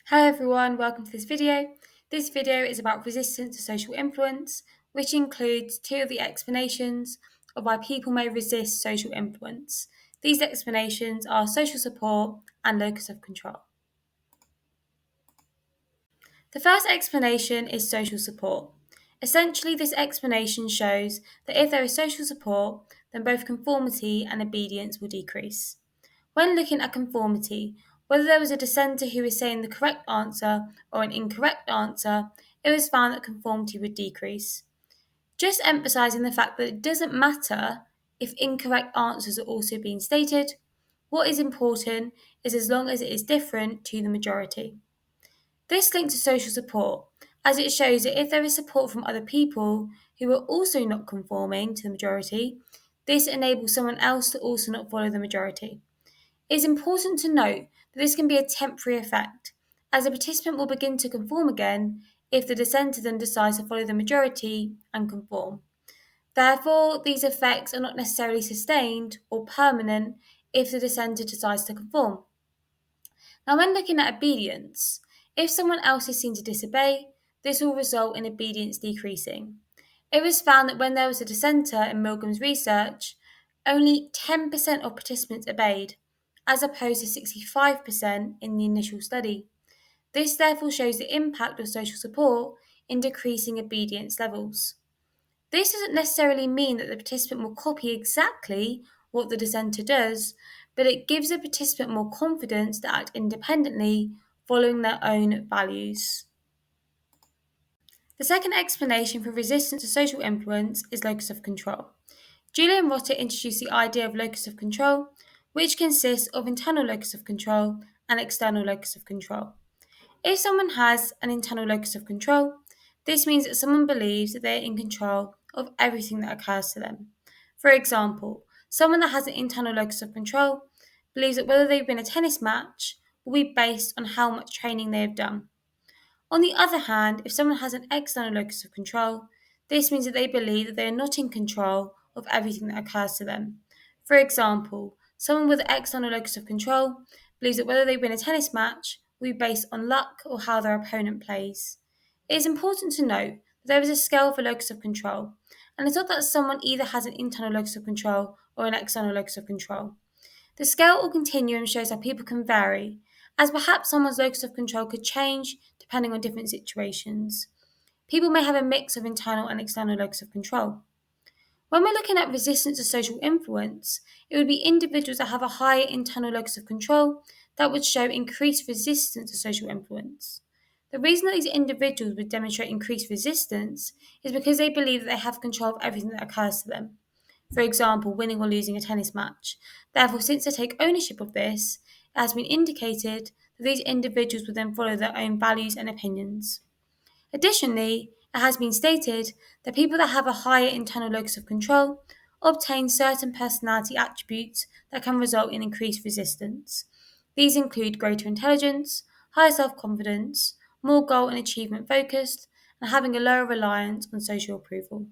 Hello everyone, welcome to this video. This video is about resistance to social influence, which includes two of the explanations of why people may resist social influence. These explanations are social support and locus of control. The first explanation is social support. Essentially, this explanation shows that if there is social support, then both conformity and obedience will decrease. When looking at conformity, whether there was a dissenter who was saying the correct answer or an incorrect answer, it was found that conformity would decrease. Just emphasising the fact that it doesn't matter if incorrect answers are also being stated. What is important is as long as it is different to the majority. This links to social support, as it shows that if there is support from other people who are also not conforming to the majority, this enables someone else to also not follow the majority. It is important to note that this can be a temporary effect, as a participant will begin to conform again if the dissenter then decides to follow the majority and conform. Therefore, these effects are not necessarily sustained or permanent if the dissenter decides to conform. Now, when looking at obedience, if someone else is seen to disobey, this will result in obedience decreasing. It was found that when there was a dissenter in Milgram's research, only 10% of participants obeyed, as opposed to 65% in the initial study. This therefore shows the impact of social support in decreasing obedience levels. This doesn't necessarily mean that the participant will copy exactly what the dissenter does, but it gives the participant more confidence to act independently, following their own values. The second explanation for resistance to social influence is locus of control. Julian Rotter introduced the idea of locus of control, which consists of internal locus of control and external locus of control. If someone has an internal locus of control, this means that someone believes that they are in control of everything that occurs to them. For example, someone that has an internal locus of control believes that whether they win a tennis match will be based on how much training they have done. On the other hand, if someone has an external locus of control, this means that they believe that they are not in control of everything that occurs to them. For example, someone with an external locus of control believes that whether they win a tennis match will be based on luck or how their opponent plays. It is important to note that there is a scale for locus of control, and it's not that someone either has an internal locus of control or an external locus of control. The scale or continuum shows how people can vary, as perhaps someone's locus of control could change depending on different situations. People may have a mix of internal and external locus of control. When we're looking at resistance to social influence, it would be individuals that have a higher internal locus of control that would show increased resistance to social influence. The reason that these individuals would demonstrate increased resistance is because they believe that they have control of everything that occurs to them. For example, winning or losing a tennis match. Therefore, since they take ownership of this, it has been indicated that these individuals will then follow their own values and opinions. Additionally, it has been stated that people that have a higher internal locus of control obtain certain personality attributes that can result in increased resistance. These include greater intelligence, higher self-confidence, more goal and achievement focused, and having a lower reliance on social approval.